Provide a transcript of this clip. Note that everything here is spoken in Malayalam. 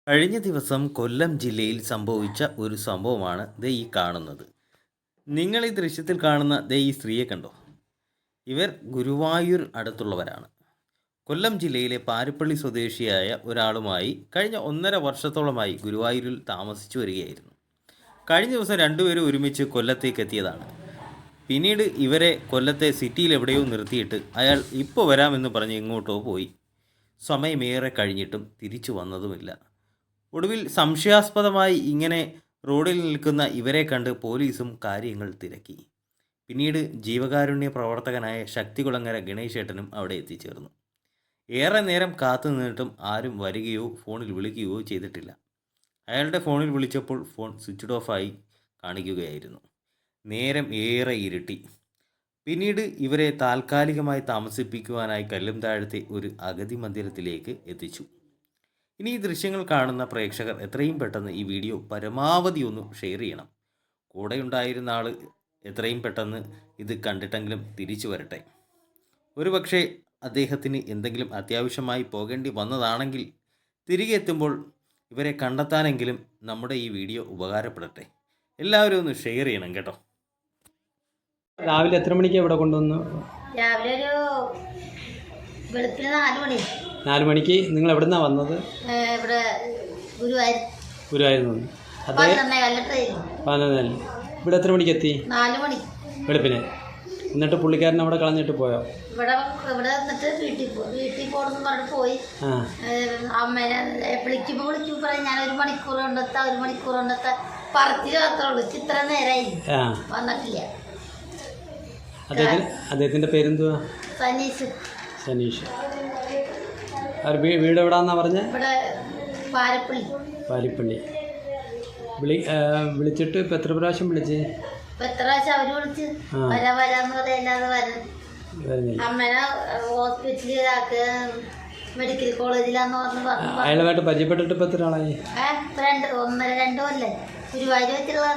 കഴിഞ്ഞ ദിവസം കൊല്ലം ജില്ലയിൽ സംഭവിച്ച ഒരു സംഭവമാണ് ദേ ഈ കാണുന്നത്. നിങ്ങൾ ഈ ദൃശ്യത്തിൽ കാണുന്ന ദേ ഈ സ്ത്രീയെ കണ്ടോ? ഇവർ ഗുരുവായൂർ അടുത്തുള്ളവരാണ്. കൊല്ലം ജില്ലയിലെ പാരിപ്പള്ളി സ്വദേശിയായ ഒരാളുമായി കഴിഞ്ഞ 1.5 വർഷത്തോളമായി ഗുരുവായൂരിൽ താമസിച്ചു വരികയായിരുന്നു. കഴിഞ്ഞ ദിവസം രണ്ടുപേരും ഒരുമിച്ച് കൊല്ലത്തേക്ക് എത്തിയതാണ്. പിന്നീട് ഇവരെ കൊല്ലത്തെ സിറ്റിയിൽ എവിടെയോ നിർത്തിയിട്ട് അയാൾ ഇപ്പോൾ വരാമെന്ന് പറഞ്ഞ് എങ്ങോട്ടോ പോയി. സമയമേറെ കഴിഞ്ഞിട്ടും തിരിച്ചു വന്നതുമില്ല. ഒടുവിൽ സംശയാസ്പദമായി ഇങ്ങനെ റോഡിൽ നിൽക്കുന്ന ഇവരെ കണ്ട് പോലീസും കാര്യങ്ങൾ തിരക്കി. പിന്നീട് ജീവകാരുണ്യ പ്രവർത്തകനായ ശക്തികുളങ്ങര ഗണേശേട്ടനും അവിടെ എത്തിച്ചേർന്നു. ഏറെ നേരം കാത്തു നിന്നിട്ടും ആരും വരികയോ ഫോണിൽ വിളിക്കുകയോ ചെയ്തിട്ടില്ല. അയാളുടെ ഫോണിൽ വിളിച്ചപ്പോൾ ഫോൺ സ്വിച്ച്ഡ് ഓഫായി കാണിക്കുകയായിരുന്നു. നേരം ഏറെ ഇരുട്ടി. പിന്നീട് ഇവരെ താൽക്കാലികമായി താമസിപ്പിക്കുവാനായി കല്ലുംതാഴത്തെ ഒരു അഗതി മന്ദിരത്തിലേക്ക് എത്തിച്ചു. ഇനി ഈ ദൃശ്യങ്ങൾ കാണുന്ന പ്രേക്ഷകർ എത്രയും പെട്ടെന്ന് ഈ വീഡിയോ പരമാവധി ഒന്ന് ഷെയർ ചെയ്യണം. കൂടെയുണ്ടായിരുന്ന ആൾ എത്രയും പെട്ടെന്ന് ഇത് കണ്ടിട്ടെങ്കിലും തിരിച്ചു വരട്ടെ. ഒരുപക്ഷെ അദ്ദേഹത്തിന് എന്തെങ്കിലും അത്യാവശ്യമായി പോകേണ്ടി വന്നതാണെങ്കിൽ തിരികെ എത്തുമ്പോൾ ഇവരെ കണ്ടെത്താനെങ്കിലും നമ്മുടെ ഈ വീഡിയോ ഉപകാരപ്പെടട്ടെ. എല്ലാവരും ഒന്ന് ഷെയർ ചെയ്യണം കേട്ടോ. രാവിലെ എത്ര മണിക്ക് ഇവിടെ കൊണ്ടുവന്നു? രാവിലെ ഒരു വെളുപ്പിന് 4 മണി. 4 മണിക്ക്. നിങ്ങൾ എവിടെ നിന്നാണ് വന്നത്? ഇവിടെ ഗുരുവായൂർ വന്നു. അതെ 11 ഇവിടെ എത്ര മണിക്ക് എത്തി? 4 മണി വെളുപ്പിന്. എന്നിട്ട് പുള്ളിക്കാരൻ അവിടെ കളഞ്ഞിട്ട് പോയോ? ഇവിടെ വന്നിട്ട് വീട്ടിൽ പോകണമെന്ന് പറഞ്ഞിട്ട് പോയി. അമ്മേനെ വിളിക്കുമ്പോൾ പറയാം ഞാൻ 1 മണിക്കൂർ കൊണ്ടെത്താ പറച്ചിൽ മാത്രമേ ഉള്ളൂ. ഇത്ര നേരമായി വന്നിട്ടില്ല. അദ്ദേഹത്തിൻ്റെ പേരെന്തുവാ? സനീഷ്. വീട് എവിടാന്നാ പറഞ്ഞത്? ഇവിടെ പാരിപ്പള്ളി. വിളിച്ചിട്ട് ഇപ്പം എത്ര പ്രാവശ്യം വിളിച്ച്? എത്ര പ്രാവശ്യം അവർ വിളിച്ച് വരാന്ന് പറയാതെ വരുന്നില്ല. അമ്മേനെ ഹോസ്പിറ്റലിലാക്ക് മെഡിക്കൽ കോളേജിലാന്ന് പറഞ്ഞു. അയാളുമായിട്ട് പരിചയപ്പെട്ടിട്ട് ഇപ്പം എത്ര ആളായി? 1.5-2 കൊല്ലം ഗുരുവായൂർ വെച്ചുള്ള